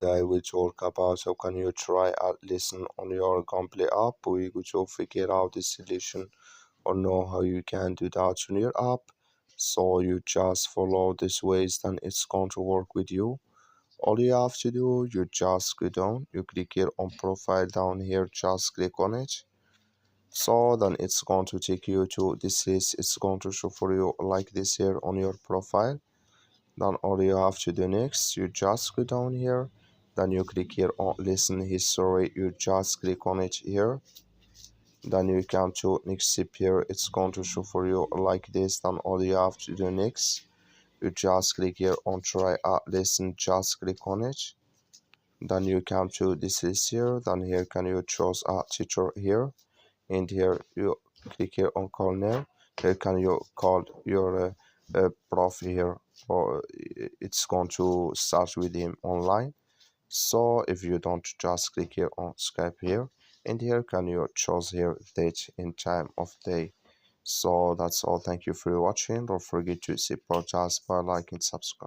today we talk about how can you try and listen on your Cambly app. We go to figure out the solution or know how you can do that on your app. So you just follow these ways, then it's going to work with you. All you have to do, you just go down, you click here on profile down here, just click on it. So then it's going to take you to this list. It's going to show for you like this here on your profile. Then all you have to do next, you just go down here, then you click here on listen history, you just click on it here. Then you come to next step here, it's going to show for you like this. Then all you have to do next, you just click here on try listen, just click on it. Then you come to this list here, then here can you choose a teacher here, and here you click here on call now. Here can you call your prof here, or it's going to start with him online. So if you don't, just click here on Skype here, and here can you choose here date and time of day. So that's all. Thank you for watching. Don't forget to support us by like and subscribe.